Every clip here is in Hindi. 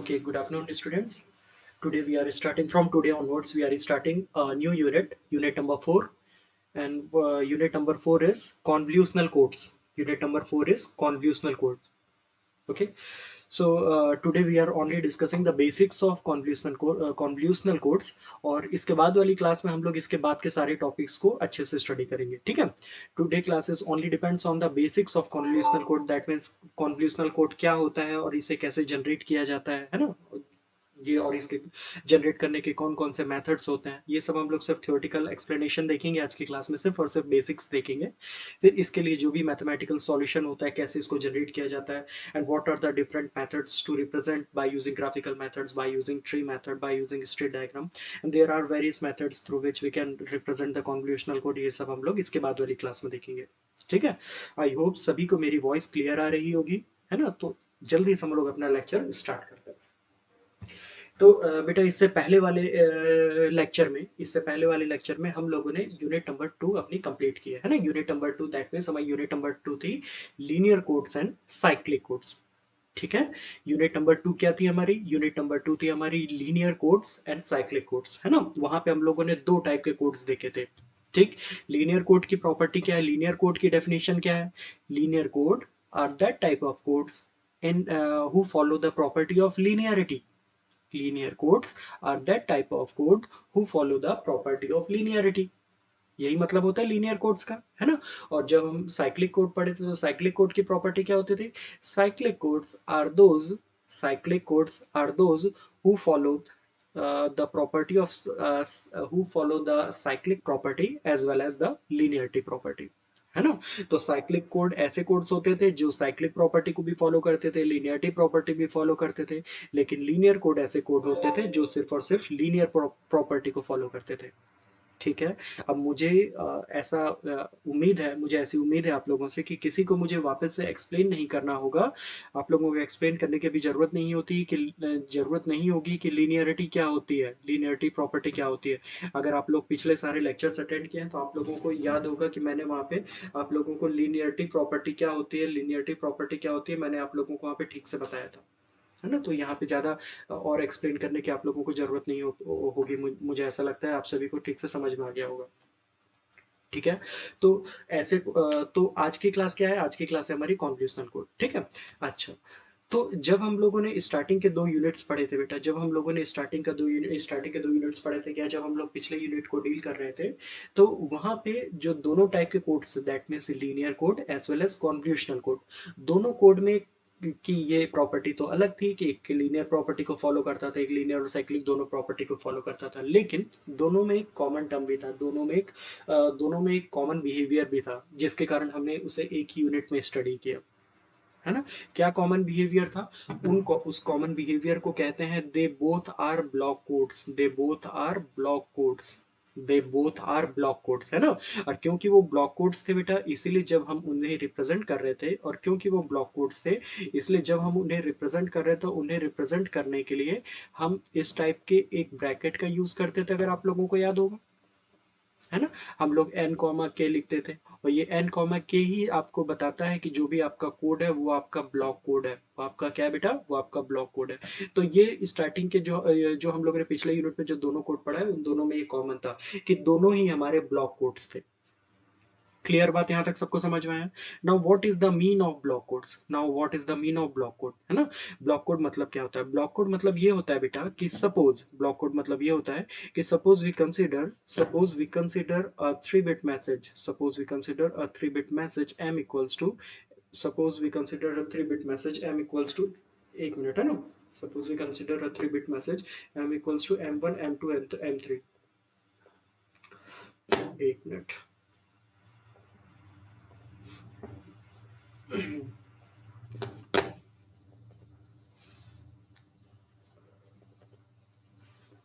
Okay, good afternoon, students. Today we are starting from today onwards. We are starting a new unit, unit number 4, and unit number 4 is convolutional codes. Unit number 4 is convolutional code. Okay, so today we are only discussing the basics of convolutional codes, और इसके बाद वाली क्लास में हम लोग इसके बाद के सारे टॉपिक्स को अच्छे से स्टडी करेंगे. ठीक है. Today classes only depends on the basics of convolutional code. That means convolutional code क्या होता है और इसे कैसे जनरेट किया जाता है ना, ये और इसके जनरेट करने के कौन कौन से मेथड्स होते हैं, ये सब हम लोग सिर्फ थ्योरेटिकल एक्सप्लेनेशन देखेंगे आज की क्लास में, सिर्फ और सिर्फ बेसिक्स देखेंगे. फिर इसके लिए जो भी मैथमेटिकल सॉल्यूशन होता है, कैसे इसको जनरेट किया जाता है, and what are the different methods to represent by using graphical methods, by using tree method, by using straight diagram, and there are various methods through which we can represent the convolutional code. ये सब हम लोग इसके बाद वाली क्लास में देखेंगे. ठीक है. आई होप सभी को मेरी वॉइस क्लियर आ रही होगी, है ना. तो जल्दी से हम लोग अपना लेक्चर स्टार्ट करते हैं. तो बेटा इससे पहले वाले लेक्चर में हम लोगों ने यूनिट नंबर 2 अपनी कंप्लीट की है ना. यूनिट नंबर 2, दैट मीन्स हमारी यूनिट नंबर 2 थी linear codes and cyclic codes. ठीक है. यूनिट नंबर 2 क्या थी हमारी? यूनिट नंबर 2 थी हमारी linear codes and cyclic codes, है ना. वहां पे हम लोगों ने दो टाइप के कोड्स देखे थे. ठीक. लीनियर कोड की प्रॉपर्टी क्या है? लीनियर कोड की डेफिनेशन क्या है? Linear code are that type of codes in who follow the property of linearity. Linear codes are that type of code who follow the property of linearity. यही मतलब होता है लीनियर कोड्स का, है ना. और जब हम साइक्लिक कोड पढ़े थे तो साइक्लिक कोड की प्रॉपर्टी क्या होती थी? Cyclic codes are those cyclic codes are those who follow the property of who follow the cyclic property as well as the linearity property, है ना. तो साइक्लिक कोड ऐसे कोड्स होते थे जो साइक्लिक प्रॉपर्टी को भी फॉलो करते थे, लीनियरिटी प्रॉपर्टी भी फॉलो करते थे. लेकिन लीनियर कोड ऐसे कोड होते थे जो सिर्फ और सिर्फ लीनियर प्रॉपर्टी को फॉलो करते थे. ठीक है. अब मुझे मुझे ऐसी उम्मीद है आप लोगों से कि किसी को मुझे वापस से एक्सप्लेन नहीं करना होगा. आप लोगों को एक्सप्लेन करने की भी जरूरत नहीं होगी कि लीनियरिटी क्या होती है, लीनियरिटी प्रॉपर्टी क्या होती है. अगर आप लोग पिछले सारे लेक्चर्स अटेंड किए हैं तो आप लोगों को याद होगा कि मैंने वहाँ पे आप लोगों को लीनियरिटी प्रॉपर्टी क्या होती है, मैंने आप लोगों को वहाँ पे ठीक से बताया था, है ना. तो यहाँ पे ज़्यादा और एक्सप्लेन करने की आप लोगों को ज़रूरत नहीं होगी. मुझे ऐसा लगता है आप सभी को ठीक से समझ में आ गया होगा. ठीक है. तो तो आज की क्लास क्या है? आज की क्लास है हमारी कॉन्वोल्यूशनल कोड. ठीक है. अच्छा. तो जब हम लोगों ने स्टार्टिंग के दो यूनिट्स पढ़े थे बेटा, जब हम लोगों ने स्टार्टिंग के दो यूनिट्स पढ़े थे क्या, जब हम लोग पिछले यूनिट को डील कर रहे थे, तो वहां पे जो दोनों टाइप के codes, that means linear code as well as convolutional code, दोनों कोड में की ये प्रॉपर्टी तो अलग थी कि एक लीनियर प्रॉपर्टी को फॉलो करता था, एक लीनियर और साइक्लिक दोनों प्रॉपर्टी को फॉलो करता था. लेकिन दोनों में एक कॉमन टर्म भी था, दोनों में एक कॉमन बिहेवियर भी था, जिसके कारण हमने उसे एक ही यूनिट में स्टडी किया, है ना. क्या कॉमन बिहेवियर था? उस कॉमन बिहेवियर को कहते हैं they both R block codes. They both R block codes, है ना. और क्योंकि वो ब्लॉक कोड्स थे बेटा, इसीलिए जब हम उन्हें रिप्रेजेंट कर रहे थे, और क्योंकि वो ब्लॉक कोड्स थे इसलिए जब हम उन्हें रिप्रेजेंट कर रहे थे, उन्हें रिप्रेजेंट करने के लिए हम इस टाइप के एक ब्रैकेट का यूज करते थे, अगर आप लोगों को याद होगा, है ना. हम लोग एन कॉमा के लिखते थे, और ये एन कॉमा के ही आपको बताता है कि जो भी आपका कोड है वो आपका ब्लॉक कोड है. वो आपका क्या है बेटा? वो आपका ब्लॉक कोड है. तो ये स्टार्टिंग के जो हम लोग ने पिछले यूनिट में जो दोनों कोड पढ़ा है, उन दोनों में ये कॉमन था कि दोनों ही हमारे ब्लॉक कोड्स थे. क्लियर बात यहां तक सबको समझ में आया? Now what is the mean of block codes? है ना. ब्लॉक कोड मतलब क्या होता है? ब्लॉक कोड मतलब ये होता है बेटा कि सपोज ब्लॉक कोड मतलब ये होता है कि suppose we consider a 3 bit message. m equals to suppose we consider a 3 bit message m equals to, एक मिनट, है ना. Suppose we consider a 3 bit message m equals to m1 m2 m3. एक मिनट.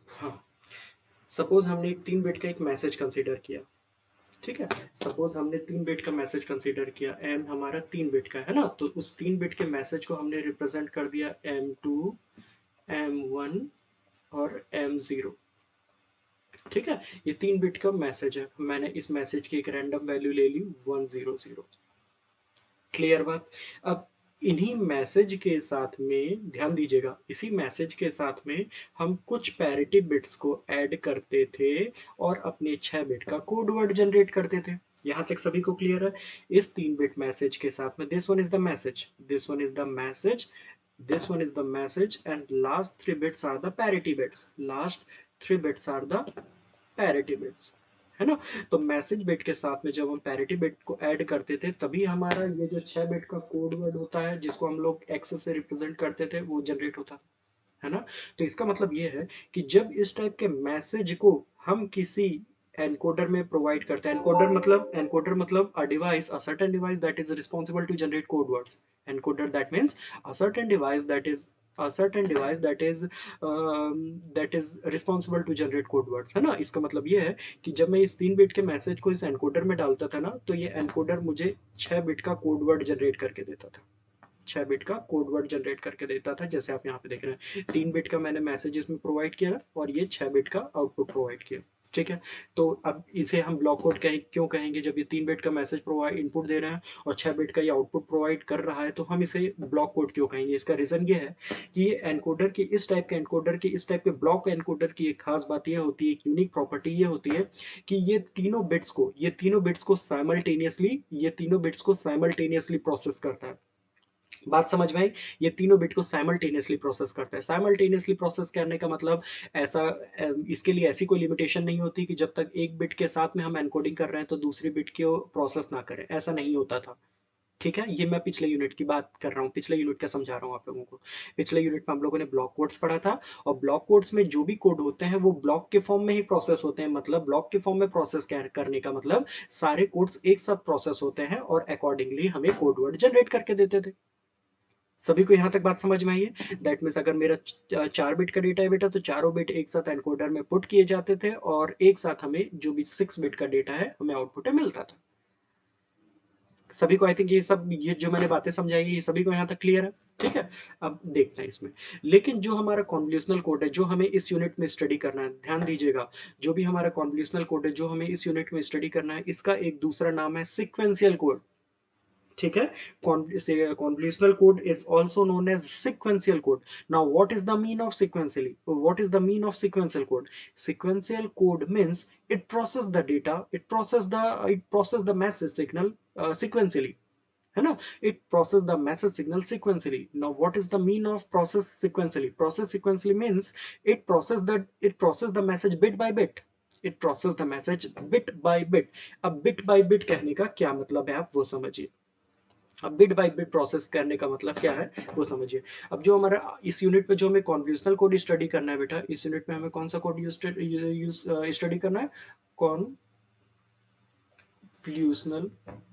हाँ. सपोज हमने एक 3 बिट का एक मैसेज कंसीडर किया. ठीक है. सपोज हमने 3 बिट का मैसेज कंसीडर किया, एम हमारा 3 बिट का है ना. तो उस 3 बिट के मैसेज को हमने रिप्रेजेंट कर दिया m2, m1 और m0. ठीक है. ये 3 बिट का मैसेज है, मैंने इस मैसेज की एक रैंडम वैल्यू ले ली 100. क्लियर बात? अब इन्हीं मैसेज के साथ में ध्यान दीजिएगा, इसी मैसेज के साथ में हम कुछ पैरिटी बिट्स को ऐड करते थे और अपने 6 बिट का कोड वर्ड जनरेट करते थे। यहां तक सभी को क्लियर है? इस 3 बिट मैसेज के साथ में this one is the message, this one is the message, this one is the message and last 3 bits are the parity bits, last 3 bits are the parity bits, है ना? तो मैसेज बिट के साथ में जब हम पैरिटी बिट को ऐड करते थे तभी हमारा ये जो 6 बिट का कोड वर्ड होता है जिसको हम लोग एक्स से रिप्रेजेंट करते थे वो जनरेट होता है ना? तो इसका मतलब ये है कि जब इस टाइप के मैसेज को हम किसी एनकोडर में प्रोवाइड करते हैं, एनकोडर मतलब a device, a certain device that is responsible to generate code words. Encoder that means a certain device that is a certain device that is responsible to generate code words, है ना? इसका मतलब ये है कि जब मैं इस 3 बिट के मैसेज को इस एनकोडर में डालता था ना तो ये एनकोडर मुझे 6 बिट का कोड वर्ड जनरेट करके देता था, 6 बिट का कोड वर्ड जनरेट करके देता था, जैसे आप यहाँ पे देख रहे हैं 3 बिट का मैंने मैसेज इसमें प्रोवाइड किया और ये 6 बिट का आउटपुट प्रोवाइड किया। ठीक है, तो अब इसे हम ब्लॉक कोड क्यों कहेंगे? जब ये 3 बिट का मैसेज प्रोवाइड इनपुट दे रहे हैं और 6 बिट का ये आउटपुट प्रोवाइड कर रहा है तो हम इसे ब्लॉक कोड क्यों कहेंगे? इसका रीजन ये है कि ये एनकोडर की इस टाइप के एनकोडर की इस टाइप के ब्लॉक एनकोडर की एक खास बात ये होती है, एक यूनिक प्रॉपर्टी ये होती है कि ये तीनों बिट्स को साइमल्टेनियसली प्रोसेस करता है। बात समझ में आई? ये तीनों बिट को साइमल्टेनियसली प्रोसेस करता है। साइमल्टेनियसली प्रोसेस करने का मतलब ऐसा इसके लिए ऐसी कोई लिमिटेशन नहीं होती कि जब तक एक बिट के साथ में हम एनकोडिंग कर रहे हैं तो दूसरी बिट को प्रोसेस ना करें, ऐसा नहीं होता था। ठीक है, ये मैं पिछले यूनिट की बात कर रहा हूँ, पिछले यूनिट का समझा रहा हूँ आप लोगों को। पिछले यूनिट में हम लोगों ने ब्लॉक कोड्स पढ़ा था और ब्लॉक कोड्स में जो भी कोड होते हैं वो ब्लॉक के फॉर्म में ही प्रोसेस होते हैं। मतलब ब्लॉक के फॉर्म में प्रोसेस करने का मतलब सारे कोड्स एक साथ प्रोसेस होते हैं और अकॉर्डिंगली हमें कोड वर्ड जनरेट करके देते थे। सभी को यहाँ तक बात समझ में आई है? दैट मीन्स अगर मेरा 4 बिट का डेटा है बेटा तो चारों बिट एक साथ एनकोडर में पुट किए जाते थे और एक साथ हमें जो भी 6 बिट का डेटा है हमें आउटपुट में मिलता था। सभी को आई थिंक ये जो मैंने बातें समझाई ये सभी को यहाँ तक क्लियर है? ठीक है, अब देखते हैं इसमें। लेकिन जो हमारा कॉन्वोल्यूशनल कोड है जो हमें इस यूनिट में स्टडी करना है, ध्यान दीजिएगा, जो भी हमारा कॉन्वोल्यूशनल कोड है जो हमें इस यूनिट में स्टडी करना है इसका एक दूसरा नाम है सिक्वेंशियल कोड। ठीक है, convolutional code is also known as sequential code. Now what is the mean of sequential code? Sequential code means it process the message signal sequentially, है ना? It process the message signal sequentially. Now what is the mean of process sequentially? Process sequentially means it process the message bit by bit, it process the message bit by bit। अब bit by bit कहने का क्या मतलब है आप वो समझिए। अब बिट बाय बिट प्रोसेस करने का मतलब क्या है वो समझिए। अब जो हमारा इस यूनिट में जो हमें कॉन्वोल्यूशनल कोड स्टडी करना है बेटा, इस यूनिट में हमें कौन सा कोड स्टडी करना है? Convolutional,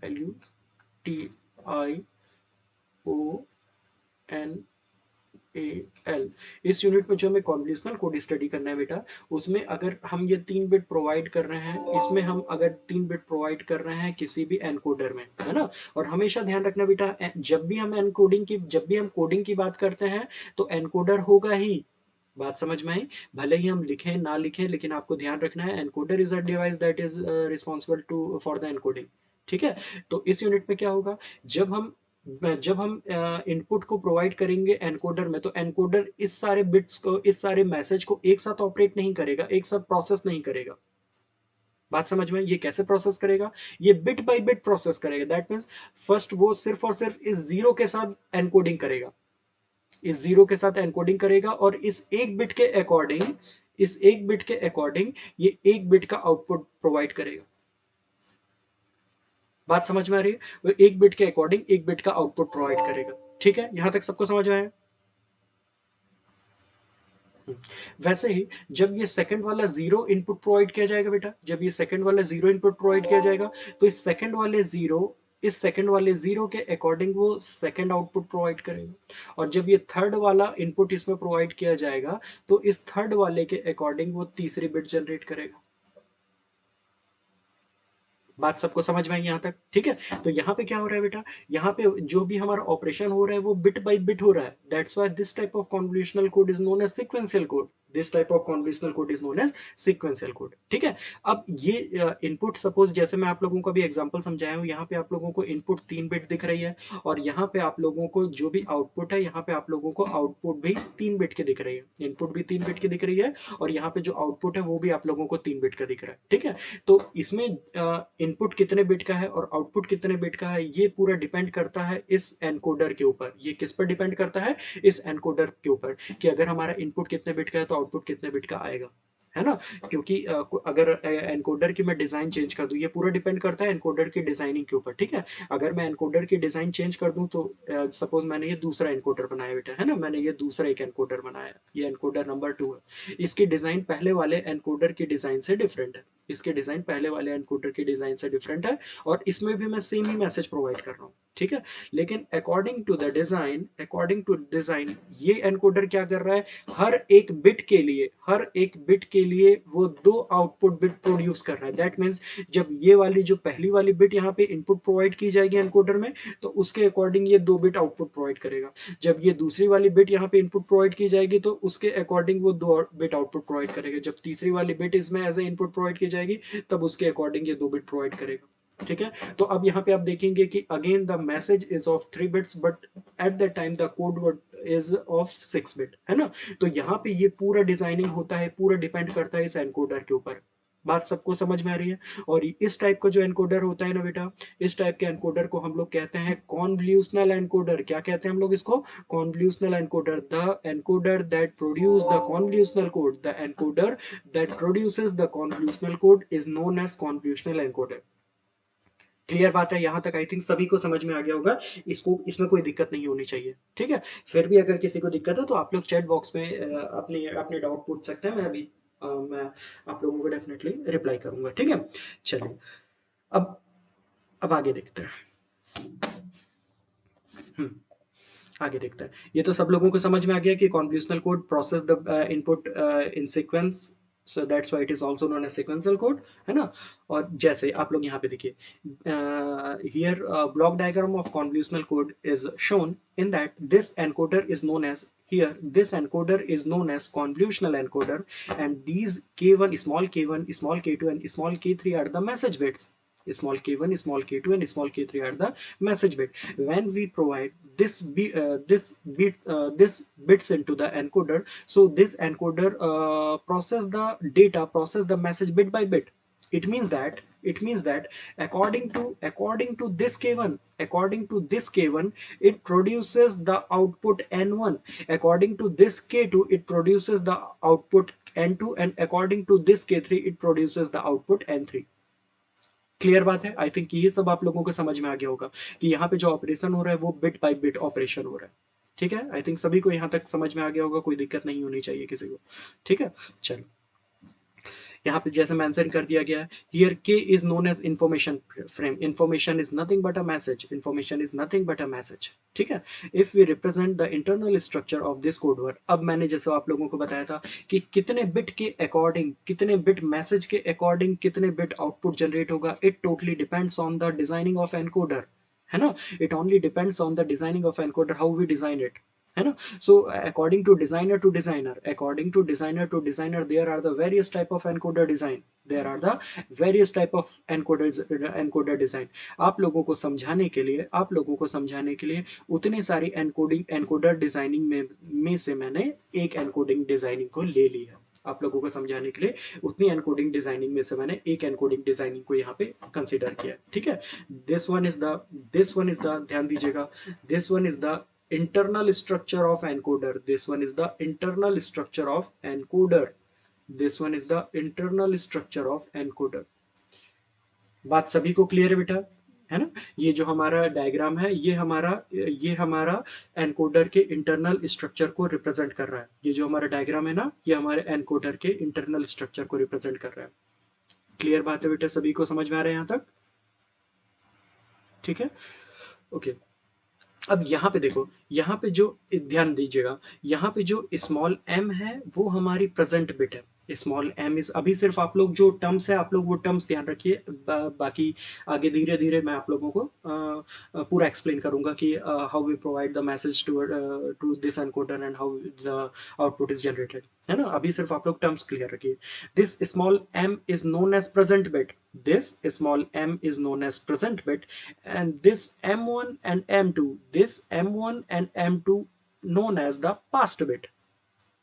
LUTION AL। इस यूनिट में जो हमें कॉन्वोल्यूशनल कोड स्टडी करना है बेटा उसमें अगर हम ये 3 बिट प्रोवाइड कर रहे हैं, इसमें हम अगर 3 बिट प्रोवाइड कर रहे हैं किसी भी एनकोडर में, है ना? और हमेशा ध्यान रखना बेटा जब भी हम कोडिंग की बात करते हैं तो एनकोडर होगा ही। बात समझ में आई? भले ही हम लिखें ना लिखें लेकिन आपको ध्यान रखना है encoder is a device that is responsible to for the encoding. ठीक है, तो इस यूनिट में क्या होगा, जब हम इनपुट को प्रोवाइड करेंगे एनकोडर में तो एनकोडर इस सारे मैसेज को एक साथ ऑपरेट नहीं करेगा, एक साथ प्रोसेस नहीं करेगा। बात समझ में? ये कैसे प्रोसेस करेगा? ये बिट बाय बिट प्रोसेस करेगा। दैट मीन्स फर्स्ट वो सिर्फ और सिर्फ इस जीरो के साथ एनकोडिंग करेगा, इस जीरो के साथ एनकोडिंग करेगा और इस एक बिट के अकॉर्डिंग ये एक बिट का आउटपुट प्रोवाइड करेगा। बात समझ में आ रही है? वो एक बिट के अकॉर्डिंग एक बिट का आउटपुट प्रोवाइड करेगा। ठीक है, यहां तक सबको समझ में आया? वैसे ही जब ये सेकंड वाला जीरो इनपुट प्रोवाइड किया जाएगा बेटा, जब ये सेकंड वाला जीरो इनपुट प्रोवाइड किया जाएगा तो इस सेकंड वाले जीरो के अकॉर्डिंग वो सेकंड आउटपुट प्रोवाइड करेगा और जब ये थर्ड वाला इनपुट इसमें प्रोवाइड किया जाएगा तो इस थर्ड वाले के अकॉर्डिंग वो तीसरी बिट जनरेट करेगा। बात सबको समझ में आई यहां तक? ठीक है, तो यहां पे क्या हो रहा है बेटा, यहां पे जो भी हमारा ऑपरेशन हो रहा है वो बिट बाय बिट हो रहा है। That's why this type of convolutional code is known as sequential code. This type of convolutional code is known as sequential code. ठीक है। अब ये इनपुट सपोज जैसे मैं आप लोगों को अभी एग्जांपल समझाया हूँ, यहाँ पे आप लोगों को इनपुट 3 बिट दिख रही है और यहाँ पे आप लोगों को जो भी आउटपुट है, यहाँ पे आप लोगों को आउटपुट भी 3 बिट के दिख रही है, इनपुट भी 3 बिट की दिख रही है और यहाँ पे जो आउटपुट है वो भी आप लोगों को 3 बिट का दिख रहा है। ठीक है। तो इसमें इनपुट कितने बिट का है और आउटपुट कितने बिट का है, ये पूरा डिपेंड करता है इस एनकोडर के ऊपर। ये किस पर डिपेंड करता है? इस एनकोडर के ऊपर, कि अगर हमारा इनपुट कितने बिट का है तो आउटपुट कितने बिट का आएगा, है ना। क्योंकि अगर एनकोडर की मैं डिजाइन चेंज कर दूं, ये पूरा डिपेंड करता है एनकोडर की डिजाइनिंग के ऊपर। ठीक है। अगर मैं एनकोडर की डिजाइन चेंज कर दूं तो सपोज मैंने ये दूसरा एनकोडर बनाया बेटा, है ना, मैंने ये दूसरा एक एनकोडर बनाया, ये एनकोडर नंबर 2 है। इसकी डिजाइन पहले वाले एनकोडर की डिजाइन से डिफरेंट है, इसके डिजाइन पहले वाले एनकोडर की डिजाइन से डिफरेंट है और इसमें भी मैं सेम ही मैसेज प्रोवाइड कर रहा हूँ। ठीक है। लेकिन अकॉर्डिंग टू डिजाइन ये एनकोडर क्या कर रहा है, हर एक बिट के लिए वो 2 आउटपुट बिट प्रोड्यूस कर रहा है। दैट मीन्स जब ये वाली जो पहली वाली बिट यहाँ पे इनपुट प्रोवाइड की जाएगी एनकोडर में, तो उसके अकॉर्डिंग ये 2 बिट आउटपुट प्रोवाइड करेगा। जब ये दूसरी वाली बिट यहाँ पे इनपुट प्रोवाइड की जाएगी तो उसके अकॉर्डिंग वो 2 बिट आउटपुट प्रोवाइड करेगा। जब तीसरी वाली बिट इसमें एज ए इनपुट प्रोवाइड की जाएगी तब उसके अकॉर्डिंग ये 2 बिट प्रोवाइड करेगा। ठीक है। तो अब यहाँ पे आप देखेंगे कि again the message is of 3 bits but at the time the code word is of 6 bit, है ना। तो यहाँ पे ये पूरा डिजाइनिंग होता है, पूरा डिपेंड करता है इस एनकोडर के ऊपर। बात सबको समझ में आ रही है। और इस टाइप का जो एनकोडर होता है ना बेटा, इस टाइप के एनकोडर को हम लोग कहते हैं कॉन्वोल्यूशनल एनकोडर। क्या कहते हैं हम लोग इसको? Convolutional encoder. The encoder that produce the convolutional code, the encoder that produces the convolutional code is known as convolutional encoder. Clear बात है? यहां तक आई थिंक सभी को समझ में आ गया होगा। इसको इसमें कोई दिक्कत नहीं होनी चाहिए। ठीक है। फिर भी अगर किसी को दिक्कत है तो आप लोग चैट बॉक्स में अपने अपने डाउट पूछ सकते हैं। मैं अभी मैं आप लोगों को डेफिनेटली रिप्लाई करूंगा। ठीक है। चलिए अब आगे देखते हैं। हम्म, आगे देखते हैं। ये तो सब लोगों को समझ में आ गया कि convolutional code process the input in sequence, so that's why it is also known as sequential code, है ना। और जैसे आप लोग यहाँ पे देखिए, here block diagram of convolutional code is shown in that this encoder is known as, here this encoder is known as convolutional encoder, and these k1 small k1 small k2 and small k3 are the message bits. Small k1 small k2 and small k3 are the message bit. When we provide this bits into the encoder, so this encoder process the message bit by bit. It means that according to this k1 it produces the output n1, according to this k2 it produces the output n2, and according to this k3 it produces the output n3। Clear बात है? आई थिंक ये सब आप लोगों को समझ में आ गया होगा कि यहाँ पे जो ऑपरेशन हो रहा है वो बिट बाय बिट ऑपरेशन हो रहा है। ठीक है। आई थिंक सभी को यहाँ तक समझ में आ गया होगा, कोई दिक्कत नहीं होनी चाहिए किसी को। ठीक है। चलो यहाँ पे जैसे मेंशन कर दिया गया है, here K is known as information frame. Information is nothing but a message, information is nothing but a message. ठीक है। If we represent the internal structure of this code word, अब मैंने जैसे आप लोगों को बताया था कि कितने बिट के अकॉर्डिंग, कितने बिट मैसेज के अकॉर्डिंग कितने बिट आउटपुट जनरेट होगा, it totally depends on the designing of encoder, है ना। It only depends on the designing of encoder, how we design it, है ना। So according to designer there are the various type of encoder design, there are the various type of encoder design। आप लोगों को समझाने के लिए उतने सारी एनकोडर डिजाइनिंग में से मैंने एक एनकोडिंग डिजाइनिंग को ले लिया। आप लोगों को समझाने के लिए उतनी एनकोडिंग डिजाइनिंग में से मैंने एक एनकोडिंग डिजाइनिंग को यहाँ पे कंसीडर किया। ठीक है। दिस वन इज द ध्यान दीजिएगा, this one is the internal structure of encoder, this one is the internal structure of encoder, this one is the internal structure of encoder। बात सभी को क्लियर है बेटा, है ना। ये जो हमारा डायग्राम है ये हमारा एनकोडर के इंटरनल स्ट्रक्चर को रिप्रेजेंट कर रहा है। ये जो हमारा डायग्राम है ना, ये हमारे एनकोडर के इंटरनल स्ट्रक्चर को रिप्रेजेंट कर रहा है। क्लियर बात है बेटा? सभी को समझ में आ रहा है यहाँ तक? ठीक है। ओके। अब यहाँ पे देखो, यहाँ पे जो ध्यान दीजिएगा, यहाँ पे जो स्मॉल m है वो हमारी प्रेजेंट बिट है। स्मॉल एम इज, अभी सिर्फ आप लोग जो टर्म्स है आप लोग वो टर्म्स ध्यान रखिए, बाकी आगे धीरे धीरे मैं आप लोगों को पूरा एक्सप्लेन करूंगा कि how we provide the message to to this encoder and how the output is generated, है ना। अभी सिर्फ आप लोग टर्म्स क्लियर रखिए। This small m is known as present bit, this small m is known as present bit, and this m1 and m2, this m1 and m2 known as the past bit।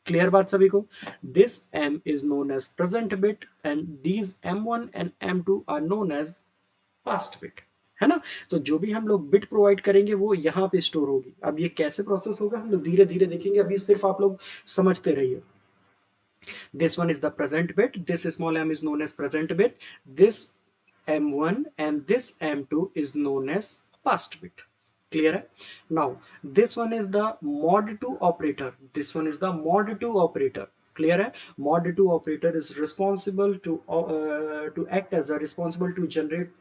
Clear बात सभी को? This m is known as present bit and these m1 and m2 are known as past bit, है ना। तो जो भी हम लोग बिट प्रोवाइड करेंगे वो यहाँ पे स्टोर होगी। अब ये कैसे प्रोसेस होगा हम लोग धीरे धीरे देखेंगे, अभी सिर्फ आप लोग समझते रहिए। This one is the present bit, this small m is known as present bit, this m1 and this m2 is known as past bit। Clear है? Now this one is the mod 2 operator, this one is the mod 2 operator। Clear है? mod 2 operator is responsible to act as a responsible to generate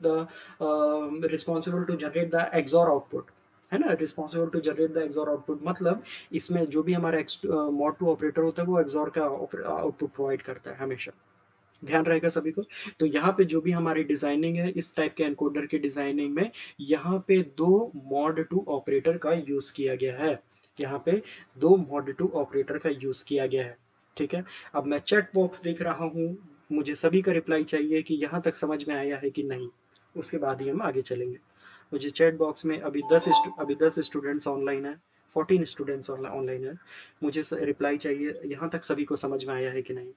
the XOR output, है ना। Responsible to generate the XOR output, मतलब इसमें जो भी हमारा मॉड टू ऑपरेटर होता है वो एक्सॉर का आउटपुट प्रोवाइड करता है हमेशा। ध्यान रहेगा सभी को। तो यहाँ पे जो भी हमारी डिजाइनिंग है इस टाइप के एनकोडर के डिजाइनिंग में, यहाँ पे दो मॉड टू ऑपरेटर का यूज किया गया है। यहाँ पे दो मॉड टू ऑपरेटर का यूज किया गया है। ठीक है, अब मैं चैट बॉक्स देख रहा हूँ, मुझे सभी का रिप्लाई चाहिए कि यहाँ तक समझ में आया है कि नहीं, उसके बाद ही हम आगे चलेंगे। मुझे चैट बॉक्स में अभी 10 स्टूडेंट्स ऑनलाइन है, 14 स्टूडेंट्स ऑनलाइन है, मुझे रिप्लाई चाहिए यहाँ तक सभी को समझ में आया है कि नहीं,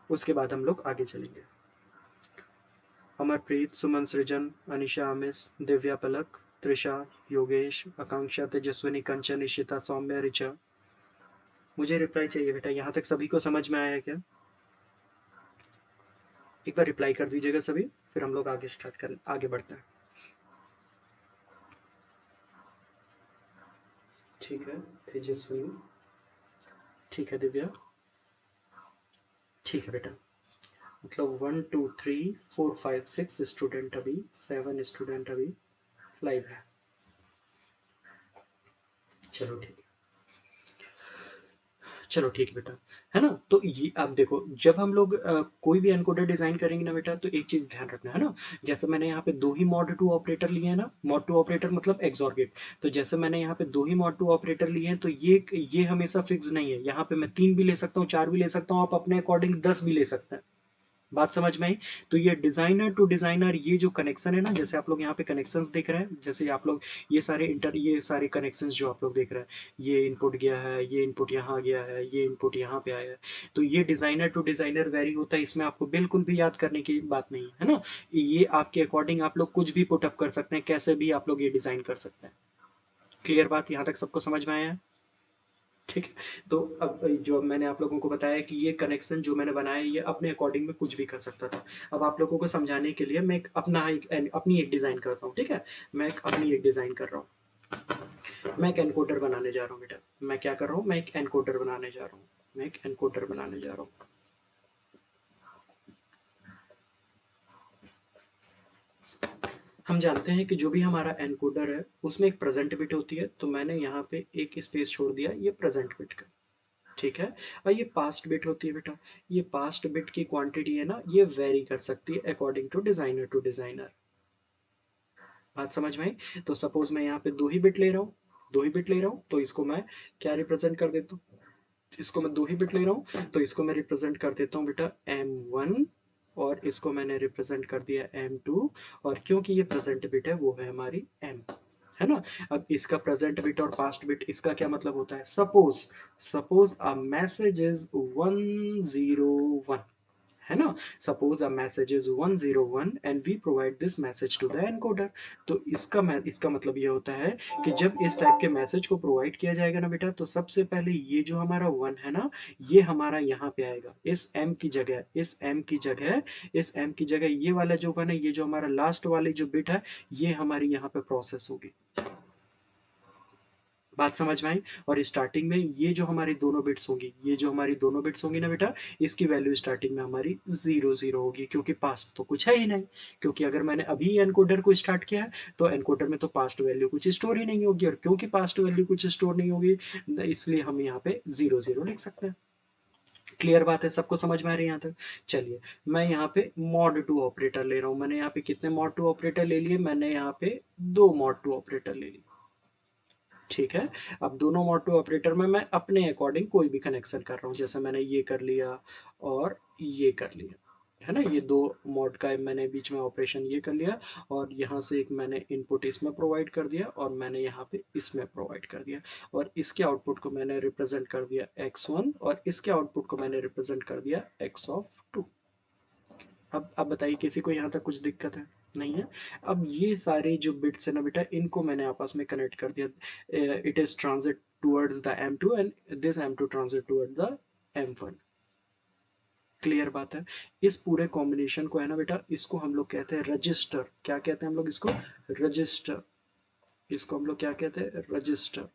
उसके बाद हम लोग आगे चलेंगे। अमरप्रीत, सुमन, सृजन, अनिशा, अमिस, दिव्या, पलक, त्रिषा, योगेश, आकांक्षा, तेजस्विनी, कंचन, इशिता, सौम्य, ऋचा, मुझे रिप्लाई चाहिए बेटा। यहाँ तक सभी को समझ में आया क्या? एक बार रिप्लाई कर दीजिएगा सभी, फिर हम लोग आगे बढ़ते हैं। ठीक है तेजस्विनी, ठीक है दिव्या, ठीक है बेटा। मतलब 1 2 3 4 5 6 स्टूडेंट अभी, 7 स्टूडेंट अभी लाइव है। चलो ठीक है, चलो ठीक है बेटा, है ना। तो ये आप देखो, जब हम लोग कोई भी एनकोडर डिजाइन करेंगे ना बेटा, तो एक चीज ध्यान रखना है ना। जैसे मैंने यहाँ पे दो ही मॉड टू ऑपरेटर लिए हैं ना, मॉड टू ऑपरेटर मतलब एक्सॉर गेट। तो जैसे मैंने यहाँ पे दो ही मॉड टू ऑपरेटर लिए हैं, तो ये हमेशा फिक्स नहीं है। यहाँ पे मैं 3 भी ले सकता हूँ, 4 भी ले सकता हूँ, आप अपने अकॉर्डिंग 10 भी ले सकते हैं। बात समझ में आई? तो ये डिजाइनर टू डिजाइनर, ये जो कनेक्शन है ना, जैसे आप लोग यहाँ पे कनेक्शंस देख रहे हैं, जैसे आप लोग ये सारे कनेक्शंस जो आप लोग देख रहे हैं, ये इनपुट गया है, ये इनपुट यहाँ गया है, ये इनपुट यहाँ पे आया है। तो ये डिजाइनर टू डिजाइनर वेरी होता है, इसमें आपको बिल्कुल भी याद करने की बात नहीं है ना। ये आपके अकॉर्डिंग आप लोग कुछ भी पुटअप कर सकते हैं, कैसे भी आप लोग ये डिजाइन कर सकते हैं। क्लियर बात यहाँ तक सबको समझ में आया है? ठीक है। तो अब जो मैंने आप लोगों को बताया कि ये कनेक्शन जो मैंने बनाया ये अपने अकॉर्डिंग में कुछ भी कर सकता था। अब आप लोगों को समझाने के लिए मैं अपनी एक डिजाइन करता हूँ। ठीक है, मैं एक अपनी एक डिजाइन कर रहा हूँ। मैं एक एनकोडर बनाने जा रहा हूँ बेटा। मैं क्या कर रहा हूँ, मैं एक एनकोडर बनाने जा रहा हूँ। मैं एक एनकोडर बनाने जा रहा हूँ। हम जानते हैं कि जो भी हमारा एनकोडर है उसमें एक प्रेजेंट बिट होती है, तो मैंने यहाँ पे एक स्पेस छोड़ दिया ये प्रेजेंट बिट का। ठीक है, और ये पास्ट बिट होती है बेटा। ये पास्ट बिट की क्वांटिटी है ना, ये वेरी कर सकती है अकॉर्डिंग टू डिजाइनर। बात समझ में आई? तो सपोज मैं यहाँ पे दो ही बिट ले रहा हूँ, दो ही बिट ले रहा हूँ, तो इसको मैं क्या रिप्रेजेंट कर देता हूँ, इसको मैं दो ही बिट ले रहा हूँ तो इसको मैं रिप्रेजेंट कर देता हूँ बेटा m1, और इसको मैंने रिप्रेजेंट कर दिया m2, और क्योंकि ये प्रेजेंट बिट है वो है हमारी m, है ना। अब इसका प्रेजेंट बिट और पास्ट बिट इसका क्या मतलब होता है, suppose suppose a message is 101, है ना। Suppose a message is 101 and we provide this message to the encoder. तो इसका मतलब ये होता है कि जब इस टाइप के मैसेज को प्रोवाइड किया जाएगा ना बेटा, तो सबसे पहले ये जो हमारा वन है ना, ये हमारा यहाँ पे आएगा इस एम की जगह, इस एम की जगह ये वाला जो वन है, ये जो हमारा लास्ट वाली जो बिट है, ये हमारी यहाँ पे प्रोसेस होगी। बात समझ में आई? और स्टार्टिंग में ये जो हमारी दोनों बिट्स होंगी, ये जो हमारी दोनों बिट्स होंगी ना बेटा, इसकी वैल्यू स्टार्टिंग में हमारी 0 0 होगी, क्योंकि पास्ट तो कुछ है ही नहीं। क्योंकि अगर मैंने अभी एनकोडर को स्टार्ट किया है तो एनकोडर में तो पास्ट वैल्यू कुछ स्टोर ही नहीं होगी, और क्योंकि पास्ट वैल्यू कुछ स्टोर नहीं होगी इसलिए हम यहाँ पे 0 0 लिख सकते हैं। क्लियर बात है, सबको समझ में आ रही है यहाँ तक? चलिए, मैं यहाँ पे मॉड 2 ऑपरेटर ले रहा हूँ। मैंने यहाँ पे कितने मॉड 2 ऑपरेटर ले लिए? मैंने यहाँ पे 2 मॉड 2 ऑपरेटर ले लिए। ठीक है। अब दोनों मॉड 2 ऑपरेटर में मैं अपने अकॉर्डिंग कोई भी कनेक्शन कर रहा हूँ। जैसे मैंने ये कर लिया और ये कर लिया, है ना? ये दो मॉड का मैंने बीच में ऑपरेशन ये कर लिया, और यहाँ से एक मैंने इनपुट इसमें प्रोवाइड कर दिया, और मैंने यहाँ पे इसमें प्रोवाइड कर दिया, और इसके आउटपुट को मैंने रिप्रेजेंट कर दिया x1, और इसके आउटपुट को मैंने रिप्रेजेंट कर दिया x ऑफ 2। अब बताइए, किसी को यहाँ तक कुछ दिक्कत है? नहीं है। अब ये सारे जो बिट्स है ना बेटा, इनको मैंने आपस में कनेक्ट कर दिया। It is transit towards the M2 and this M2 transit toward the M1। Clear बात है? इस पूरे कॉम्बिनेशन को है ना बेटा, इसको हम लोग कहते हैं रजिस्टर। क्या कहते हैं हम लोग इसको? रजिस्टर। इसको हम लोग क्या कहते हैं? रजिस्टर,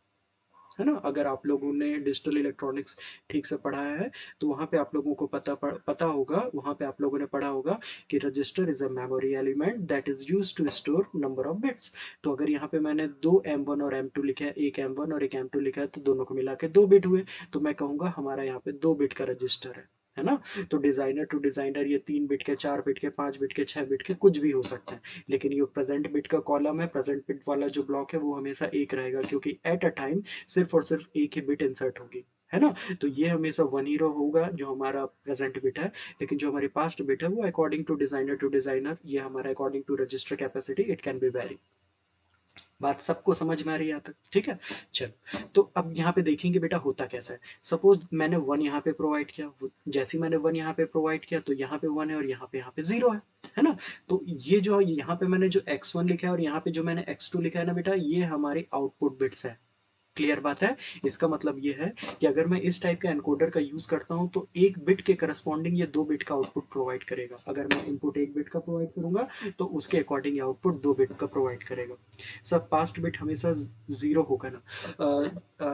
है ना? अगर आप लोगों ने डिजिटल इलेक्ट्रॉनिक्स ठीक से पढ़ा है तो वहाँ पे आप लोगों को पता होगा, वहाँ पे आप लोगों ने पढ़ा होगा कि register is a memory element that is used to store number of bits. तो अगर यहाँ पे मैंने दो M1 और M2 लिखा है, एक M1 और एक M2 लिखा है, तो दोनों को मिला के 2 बिट हुए, तो मैं कहूँगा हमारा यहाँ पे 2 बिट का रजिस्टर है ना? तो डिजाइनर टू डिजाइनर ये 3 बिट के, 4 बिट के, 5 बिट के, 6 बिट के, कुछ भी हो सकते हैं, लेकिन ये प्रेजेंट बिट का कॉलम है, प्रेजेंट बिट वाला जो ब्लॉक है वो हमेशा एक रहेगा, क्योंकि एट अ टाइम सिर्फ और सिर्फ एक ही बिट इंसर्ट होगी, है ना? तो ये हमेशा 1 0 होगा जो हमारा प्रेजेंट बिट है, लेकिन जो हमारी पास्ट बिट है वो अकॉर्डिंग टू डिजाइनर, ये हमारा according to register capacity it can be vary. बात सबको समझ में आ रही है यहाँ तक? ठीक है। चलो, तो अब यहाँ पे देखेंगे बेटा होता कैसा है। सपोज मैंने 1 यहाँ पे प्रोवाइड किया, जैसे मैंने 1 यहाँ पे प्रोवाइड किया तो यहाँ पे 1 है और यहाँ पे 0 है ना? तो ये जो यहाँ पे मैंने जो x1 लिखा है और यहाँ पे जो मैंने x2 लिखा है ना बेटा, ये हमारे आउटपुट बिट्स है। क्लियर बात है? इसका मतलब ये है कि अगर मैं इस टाइप का एनकोडर का यूज करता हूं तो एक बिट के करस्पॉन्डिंग ये 2 बिट का आउटपुट प्रोवाइड करेगा। अगर मैं इनपुट 1 बिट का प्रोवाइड करूंगा तो उसके अकॉर्डिंग आउटपुट 2 बिट का प्रोवाइड करेगा। सब पास्ट बिट हमेशा 0 होगा ना?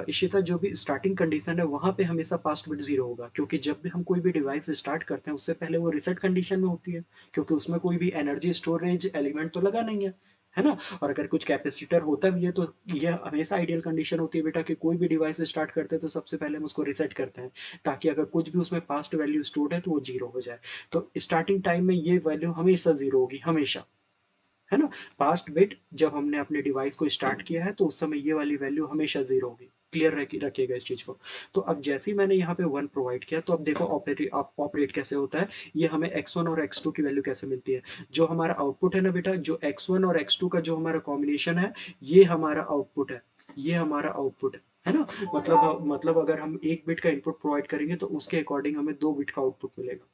इशिता, जो भी स्टार्टिंग कंडीशन है वहां पे हमेशा पास्ट बिट 0 होगा, क्योंकि जब भी हम कोई भी डिवाइस स्टार्ट करते हैं उससे पहले वो रिसेट कंडीशन में होती है, क्योंकि उसमें कोई भी एनर्जी स्टोरेज एलिमेंट तो लगा नहीं है ना? और अगर कुछ कैपेसिटर होता भी है तो यह हमेशा आइडियल कंडीशन होती है बेटा कि कोई भी डिवाइस स्टार्ट करते हैं तो सबसे पहले हम उसको रिसेट करते हैं, ताकि अगर कुछ भी उसमें पास्ट वैल्यू स्टोर्ड है तो वो 0 हो जाए। तो स्टार्टिंग टाइम में ये वैल्यू हमेशा 0 होगी, हमेशा, है ना? पास्ट बिट जब हमने अपने डिवाइस को स्टार्ट किया है तो उस समय ये वाली वैल्यू हमेशा 0 होगी। क्लियर रखिएगा इस चीज को। तो अब जैसे ही मैंने यहाँ पे 1 प्रोवाइड किया, तो अब देखो ऑपरेट कैसे होता है। ये हमें x1 और x2 की वैल्यू कैसे मिलती है? जो हमारा आउटपुट है ना बेटा, जो x1 और x2 का जो हमारा कॉम्बिनेशन है, ये हमारा आउटपुट है, ये हमारा आउटपुट है ना? मतलब अगर हम 1 बिट का इनपुट प्रोवाइड करेंगे तो उसके अकॉर्डिंग हमें 2 बिट का आउटपुट मिलेगा,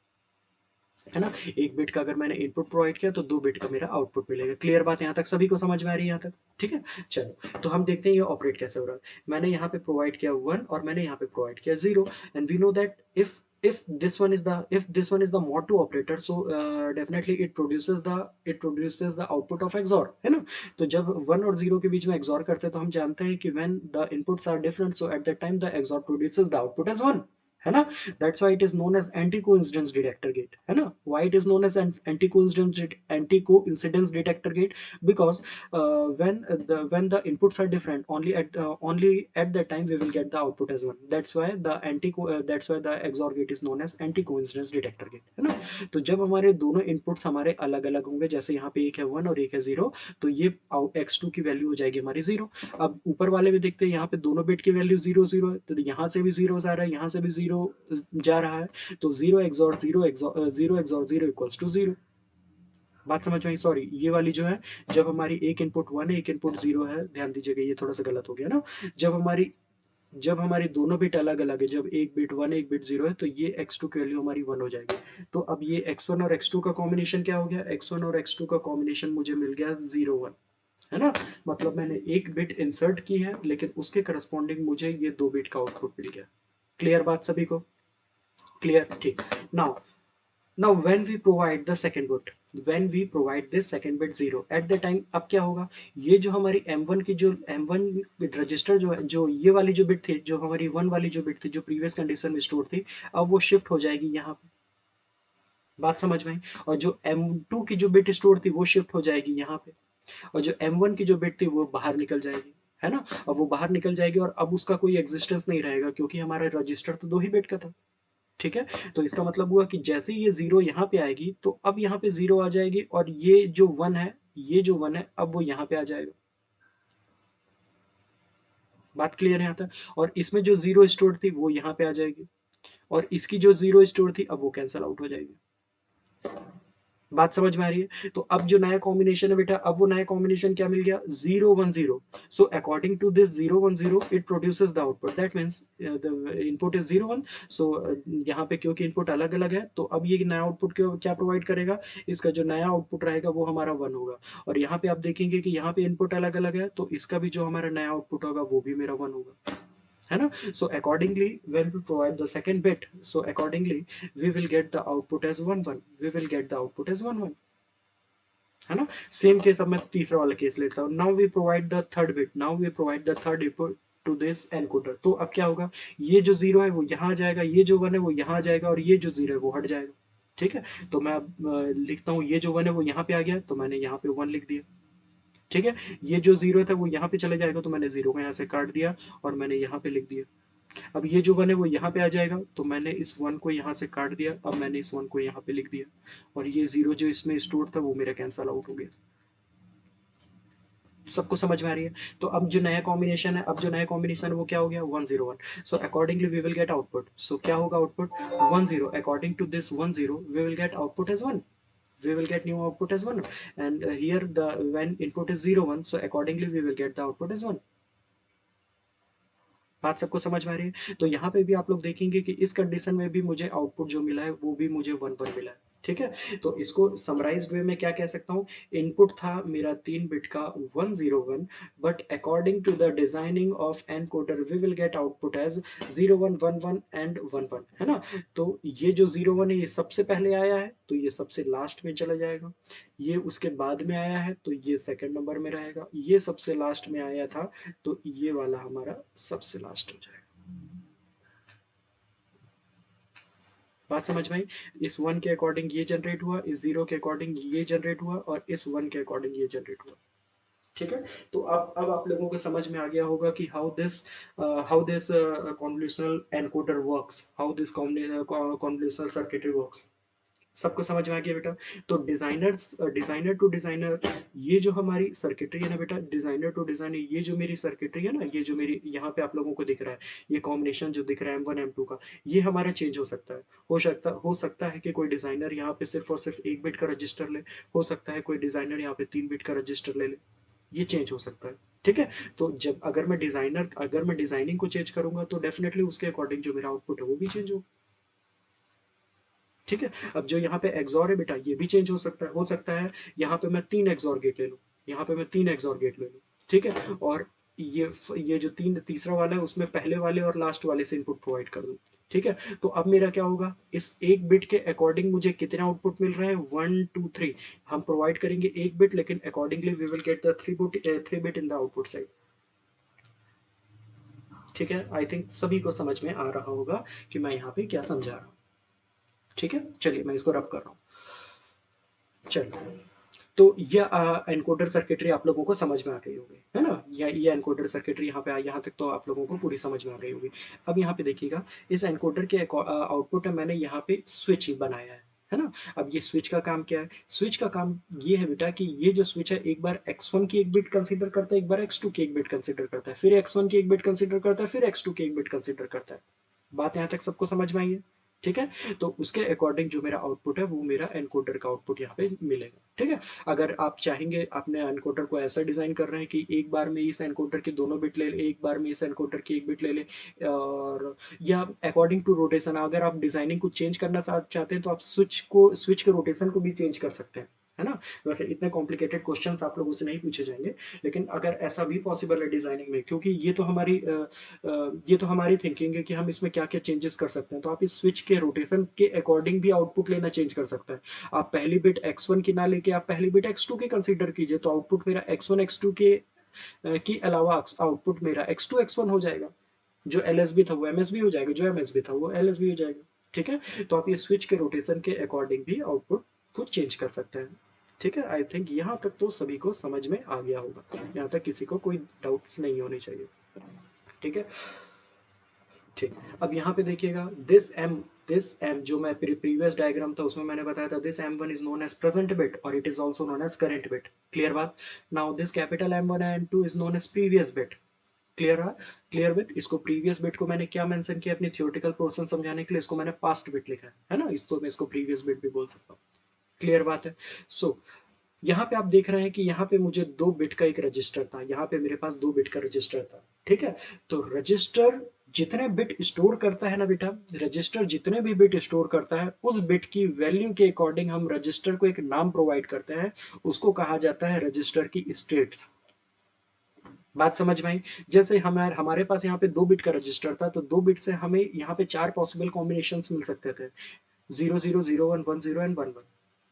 है ना? 1 बिट का अगर मैंने इनपुट प्रोवाइड किया तो 2 बिट का मेरा आउटपुट मिलेगा। क्लियर बात यहाँ तक सभी को समझ में आ रही है यहाँ तक? ठीक है। चलो, तो हम देखते हैं ये ऑपरेट कैसे हो रहा है। मैंने यहाँ पे प्रोवाइड किया 1 और मैंने यहाँ पे प्रोवाइड किया 0, and we know that if this one is the mod 2 operator, so definitely it produces the output of XOR, है ना? तो जब 1 और 0 के बीच में XOR करते हैं तो हम जानते हैं कि when the inputs are different, so at that time the XOR produces the output as 1, है ना? That's why it is known as anti-coincidence detector gate, है ना? Why it is known as an anti-coincidence detector gate? Because when the inputs are different, only at that time we will get the output as 1. That's why the XOR gate is known as anti-coincidence detector gate, है ना? तो जब हमारे दोनों इनपुट्स हमारे अलग अलग होंगे, जैसे यहाँ पे एक है 1 और एक है 0, तो ये x2 की वैल्यू हो जाएगी हमारी 0। अब ऊपर वाले में देखते हैं, यहाँ पे दोनों बिट की वैल्यू 0 0 है, तो यहाँ से भी 0 आ रहा है, यहाँ से भी 0 जा रहा है, तो 0 XOR 0 XOR 0 इक्वल्स टू 0। बात समझ में आई? सॉरी, ये वाली जो है, जब हमारी एक इनपुट 1 है, एक इनपुट 0 है, ध्यान दीजिएगा ये थोड़ा सा गलत हो गया ना। जब हमारी दोनों बिट अलग अलग है, जब एक बिट 1 एक बिट 0 है, तो ये x2 की वैल्यू हमारी 1 हो जाएगी। तो अब ये x1 और x2 का कॉम्बिनेशन क्या हो गया? x1 और x2 का कॉम्बिनेशन मुझे मिल गया 0 1, है ना? मतलब मैंने एक बिट इंसर्ट की है, लेकिन उसके करस्पॉन्डिंग मुझे ये 2 बिट का आउटपुट मिल गया। क्लियर बात सभी को? क्लियर, ठीक। Now now when we provide the second bit, when we provide this second bit 0 at the time, अब क्या होगा? ये जो हमारी m1 की जो m1 रजिस्टर जो है, जो ये वाली जो बिट थी, जो हमारी 1 वाली जो बिट थी, जो प्रीवियस कंडीशन में स्टोर थी, अब वो शिफ्ट हो जाएगी यहाँ पे। बात समझ में आई? और जो m2 की जो बिट स्टोर थी वो शिफ्ट हो जाएगी यहाँ पे, और जो m1 की जो बिट थी वो बाहर निकल जाएगी, है ना? अब वो बाहर निकल जाएगी और अब उसका कोई एग्जिस्टेंस नहीं रहेगा, क्योंकि हमारा रजिस्टर तो 2 ही बिट का था। ठीक है? तो इसका मतलब हुआ कि जैसे ही ये 0 यहाँ पे आएगी, तो अब यहाँ पे 0 आ जाएगी और ये जो 1 है, ये जो 1 है, अब वो यहाँ पे आ जाएगा। बात क्लियर है यहाँ तक? और इसमें जो 0 स्टोर थी, वो यहाँ पे आ जाएगी और इसकी जो 0 स्टोर थी, अब वो कैंसल आउट हो जाएगी। बात समझ में आ रही है? तो अब जो नया कॉम्बिनेशन है बेटा, अब वो नया कॉम्बिनेशन क्या मिल गया? 0 1 0। So according to this 0 1 0 it produces the output, that means the input is 0 1। So यहाँ पे क्योंकि इनपुट अलग अलग है, तो अब ये नया आउटपुट क्या प्रोवाइड करेगा? इसका जो नया आउटपुट रहेगा वो हमारा 1 होगा। और यहाँ पे आप देखेंगे कि यहाँ पे इनपुट अलग अलग है, तो इसका भी जो हमारा नया आउटपुट होगा वो भी मेरा 1 होगा, है ना? So accordingly when we provide the second bit, so accordingly we will get the output as 1 1, we will get the output as 1 1, है ना? सेम केस अब मैं तीसरा वाला केस लेता हूँ। Now we provide the third bit, now we provide the third input to this encoder. तो अब क्या होगा? ये जो 0 है वो यहाँ आ जाएगा, ये जो 1 है वो यहाँ आ जाएगा और ये जो 0 है वो हट जाएगा। ठीक है? तो मैं अब लिखता हूँ, ये जो 1 है वो यहाँ पे आ गया, तो मैंने यहाँ पे 1 लिख दिया। ठीक है? ये जो 0 था वो यहाँ पे चला जाएगा, तो मैंने 0 को यहाँ से काट दिया और मैंने यहाँ पे लिख दिया। अब ये जो 1 है वो यहाँ पे आ जाएगा, तो मैंने इस 1 को यहाँ से काट दिया, अब मैंने इस 1 को यहाँ पे लिख दिया और ये 0 जो इसमें स्टोर था वो मेरा कैंसल आउट हो गया। सबको समझ में आ रही है? तो अब जो नया कॉम्बिनेशन है, अब जो नया कॉम्बिनेशन है वो क्या हो गया? 1 0 1। So accordingly we will get output. So क्या होगा output? 1 0। According to this 1 0 we will get output as 1, we will get new output as 1, and here the when input is 0 1, so accordingly we will get the output as 1। बात सबको समझ में आ रही है? तो यहाँ पे भी आप लोग देखेंगे कि इस कंडीशन में भी मुझे आउटपुट जो मिला है वो भी मुझे 1 1 मिला है। ठीक है? तो इसको समराइज्ड वे में क्या कह सकता हूँ? इनपुट था मेरा 3 बिट का 1 0 1, but according to the designing of encoder we will get output as 0 1 1 1 and 1 1, है ना? तो ये जो 0 1 है ये सबसे पहले आया है, तो ये सबसे लास्ट में चला जाएगा। ये उसके बाद में आया है, तो ये सेकंड नंबर में रहेगा। ये सबसे लास्ट में आया था, तो ये वाला हमारा सबसे लास्ट हो जाएगा। बात समझ में आई? इस 1 के अकॉर्डिंग ये जनरेट हुआ, इस 0 के अकॉर्डिंग ये जनरेट हुआ और इस 1 के अकॉर्डिंग ये जनरेट हुआ। ठीक है? तो अब आप लोगों को समझ में आ गया होगा कि how this convolutional encoder works, how this convolutional circuitry works. सबको समझ में आ गया बेटा? तो डिजाइनर टू डिजाइनर, ये जो हमारी सर्किटरी है ना बेटा, डिजाइनर टू डिजाइनर, ये जो मेरी सर्किटरी है ना, ये जो मेरी यहाँ पे आप लोगों को दिख रहा है, ये कॉम्बिनेशन जो दिख रहा है M1 M2 का, ये हमारा चेंज हो सकता है। हो सकता है कि कोई डिजाइनर यहाँ पे सिर्फ और सिर्फ 1 बिट का रजिस्टर ले, हो सकता है कोई डिजाइनर यहाँ पे 3 बिट का रजिस्टर ले ले, ये चेंज हो सकता है। ठीक है? तो जब अगर मैं डिजाइनिंग को चेंज करूंगा, तो डेफिनेटली उसके अकॉर्डिंग जो मेरा आउटपुट है वो भी चेंज होगा। ठीक है? अब जो यहाँ पे एक्सॉर है बेटा, ये भी चेंज हो सकता है यहाँ पे मैं 3 एक्सॉर गेट ले लूँ, यहाँ पे मैं 3 एक्सॉर गेट ले लूँ। ठीक है? और ये जो तीसरा वाला है उसमें पहले वाले और लास्ट वाले से इनपुट प्रोवाइड कर दूँ। ठीक है? तो अब मेरा क्या होगा? इस एक बिट के अकॉर्डिंग मुझे कितना आउटपुट मिल रहा है? 1 2 3। हम प्रोवाइड करेंगे एक बिट, लेकिन accordingly we will get the 3 bit in the output side. ठीक है? आई थिंक सभी को समझ में आ रहा होगा कि मैं यहाँ पे क्या समझा रहा हूँ। ठीक है? चलिए मैं इसको रब कर रहा हूँ। चलिए, तो ये एनकोडर सर्किटरी आप लोगों को समझ में आ गई होगी, है ना? ये एनकोडर सर्किटरी यहाँ पे यहाँ तक तो आप लोगों को पूरी समझ में आ गई होगी। अब यहाँ पे देखिएगा, इस एनकोडर के आउटपुट में मैंने यहाँ पे स्विच बनाया है ना? अब ये स्विच का काम क्या है? स्विच का काम ये है बेटा कि ये जो स्विच है, एक बार x1 की एक बिट कंसिडर करता है, एक बार x2 की एक बिट कंसिडर करता है, फिर x1 की एक बिट कंसिडर करता है, फिर x2 की एक बिट कंसिडर करता है। बात यहाँ तक सबको समझ में आई है? ठीक है? तो उसके अकॉर्डिंग जो मेरा आउटपुट है वो मेरा एनकोडर का आउटपुट यहाँ पे मिलेगा। ठीक है? अगर आप चाहेंगे, अपने एनकोडर को ऐसा डिजाइन कर रहे हैं कि एक बार में इस एनकोडर के दोनों बिट ले ले, एक बार में इस एनकोडर की एक बिट ले ले, और या अकॉर्डिंग टू रोटेशन, अगर आप डिजाइनिंग को चेंज करना चाहते हैं, तो आप स्विच के रोटेशन को भी चेंज कर सकते हैं, है ना? वैसे इतने कॉम्प्लिकेटेड क्वेश्चंस आप लोगों से नहीं पूछे जाएंगे, लेकिन अगर ऐसा भी पॉसिबल है डिजाइनिंग में, क्योंकि ये तो हमारी थिंकिंग है कि हम इसमें क्या क्या चेंजेस कर सकते हैं, तो आप इस स्विच के रोटेशन के अकॉर्डिंग भी आउटपुट लेना चेंज कर सकते हैं। आप पहली बिट x1 की ना लेके आप पहली बिट x2 की कंसीडर कीजिए, तो आउटपुट मेरा x1 x2 के अलावा आउटपुट मेरा x2 x1 हो जाएगा। जो LSB था वो MSB हो जाएगा, जो MSB था वो LSB हो जाएगा। ठीक है? तो आप ये स्विच के रोटेशन के अकॉर्डिंग भी आउटपुट को चेंज कर सकते हैं। ठीक है? आई थिंक यहाँ तक तो सभी को समझ में आ गया होगा, यहाँ तक किसी को कोई डाउट्स नहीं होने चाहिए। ठीक है? ठीक। अब यहाँ पे देखिएगा दिस m जो मैं प्रीवियस डायग्राम था उसमें मैंने बताया था this m1 is known as present bit और it is also known as current bit. Clear बात। Now this capital m1 and m2 is known as previous bit. Clear है। क्लियर विथ इसको प्रीवियस बिट को मैंने क्या मेंशन किया अपनी थियोरेटिकल पोर्शन समझाने के लिए, इसको मैंने पास्ट बिट लिखा है ना, इस तो मैं इसको प्रीवियस बिट भी बोल सकता हूँ। क्लियर बात है। सो यहाँ पे आप देख रहे हैं कि यहाँ पे मुझे 2 बिट का एक रजिस्टर था, यहाँ पे मेरे पास 2 बिट का रजिस्टर था। ठीक है। तो रजिस्टर जितने बिट स्टोर करता है ना बेटा, रजिस्टर जितने भी बिट स्टोर करता है उस बिट की वैल्यू के अकॉर्डिंग हम रजिस्टर को एक नाम प्रोवाइड करते हैं, उसको कहा जाता है रजिस्टर की स्टेट्स। बात समझ में आई। जैसे हमारे पास यहाँ पे 2 बिट का रजिस्टर था, तो 2 बिट से हमें यहाँ पे 4 पॉसिबल कॉम्बिनेशन मिल सकते थे, 00 01 10 and 11,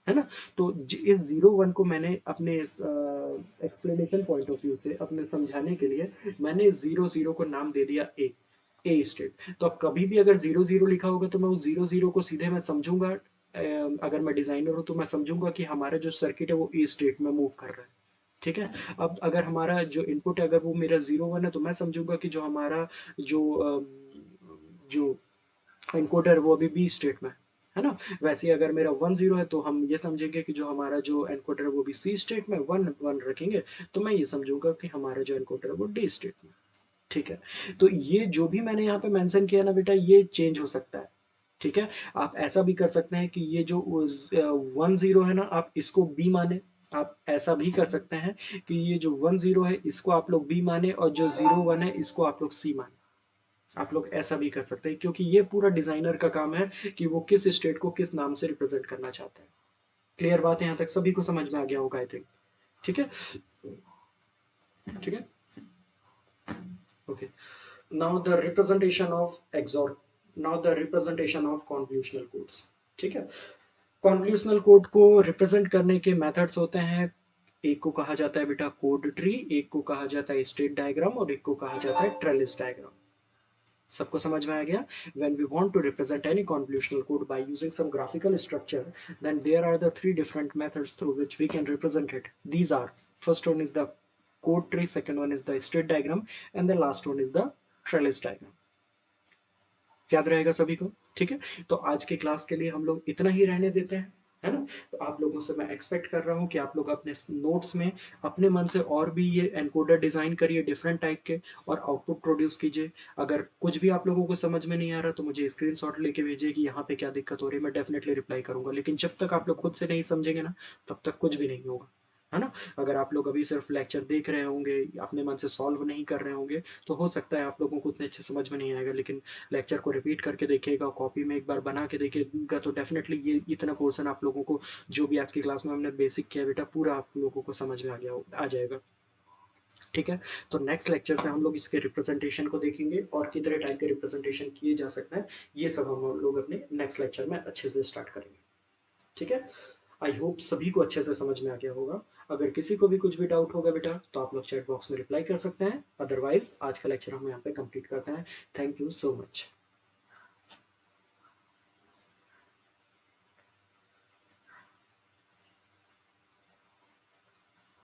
है ना। तो इस 01 को मैंने अपने एक्सप्लेनेशन पॉइंट ऑफ व्यू से अपने समझाने के लिए मैंने इस 00 को नाम दे दिया ए स्टेट। तो अब कभी भी अगर 00 लिखा होगा तो मैं उस 00 को सीधे मैं समझूंगा, अगर मैं डिजाइनर हूं तो मैं समझूंगा कि हमारा जो सर्किट है वो ए स्टेट में मूव कर रहा है। ठीक है। अब अगर हमारा जो इनपुट है अगर वो मेरा 01 है तो मैं समझूंगा कि जो हमारा जो जो एनकोडर वो अभी बी स्टेट में है ना। वैसे अगर मेरा 10 है तो हम ये समझेंगे कि जो हमारा जो एनकोडर है वो भी सी स्टेट में, 1 1 रखेंगे तो मैं ये समझूंगा कि हमारा जो एनकोडर है वो डी स्टेट में। ठीक है। तो ये जो भी मैंने यहाँ पे मेंशन किया ना बेटा ये चेंज हो सकता है। ठीक है। आप ऐसा भी कर सकते हैं कि ये जो 10 है ना आप इसको बी माने। आप ऐसा भी कर सकते हैं कि ये जो 10 है इसको आप लोग बी माने और जो 01 है इसको आप लोग सी माने। आप लोग ऐसा भी कर सकते हैं क्योंकि ये पूरा डिजाइनर का काम है कि वो किस स्टेट को किस नाम से रिप्रेजेंट करना चाहता है। क्लियर बात है, यहाँ तक सभी को समझ में आ गया होगा आई थिंक। ठीक है। ठीक है। Okay. Now the representation of XOR now the representation of convolutional codes. ठीक है। कॉन्वोल्यूशनल कोड को रिप्रेजेंट करने के मेथड्स होते हैं। एक को कहा जाता है बेटा कोड ट्री, एक को कहा जाता है स्टेट डायग्राम और एक को कहा जाता है ट्रेलिस डायग्राम। सबको समझ में आ गया। When we want to represent any convolutional code by using some graphical structure, then there are the 3 different methods through which we can represent it. These are, first one is the code tree, second one is the state diagram, and the last one is the trellis diagram. याद रहेगा सभी को। ठीक है। तो आज की क्लास के लिए हम लोग इतना ही रहने देते हैं, है ना। तो आप लोगों से मैं एक्सपेक्ट कर रहा हूँ कि आप लोग अपने नोट्स में अपने मन से और भी ये एनकोडर डिजाइन करिए डिफरेंट टाइप के और आउटपुट प्रोड्यूस कीजिए। अगर कुछ भी आप लोगों को समझ में नहीं आ रहा तो मुझे स्क्रीनशॉट लेके भेजिए कि यहाँ पे क्या दिक्कत हो रही है, मैं डेफिनेटली रिप्लाई करूंगा। लेकिन जब तक आप लोग खुद से नहीं समझेंगे ना तब तक कुछ भी नहीं होगा, है ना। अगर आप लोग अभी सिर्फ लेक्चर देख रहे होंगे, अपने मन से सॉल्व नहीं कर रहे होंगे, तो हो सकता है आप लोगों को उतने अच्छे समझ में नहीं आएगा। लेकिन लेक्चर को रिपीट करके देखिएगा, कॉपी में एक बार बना के देखिएगा, तो डेफिनेटली ये इतना पोर्शन आप लोगों को जो भी आज की क्लास में हमने बेसिक किया बेटा पूरा आप लोगों को समझ में आ जाएगा। ठीक है। तो नेक्स्ट लेक्चर से हम लोग इसके रिप्रेजेंटेशन को देखेंगे और कितने टाइप के रिप्रेजेंटेशन किए जा सकते हैं, ये सब हम लोग अपने नेक्स्ट लेक्चर में अच्छे से स्टार्ट करेंगे। ठीक है। आई होप सभी को अच्छे से समझ में आ गया होगा। अगर किसी को भी कुछ भी डाउट होगा बेटा तो आप लोग चैट बॉक्स में रिप्लाई कर सकते हैं, अदरवाइज आज का लेक्चर हम यहाँ पे कंप्लीट करते हैं। Thank you so much.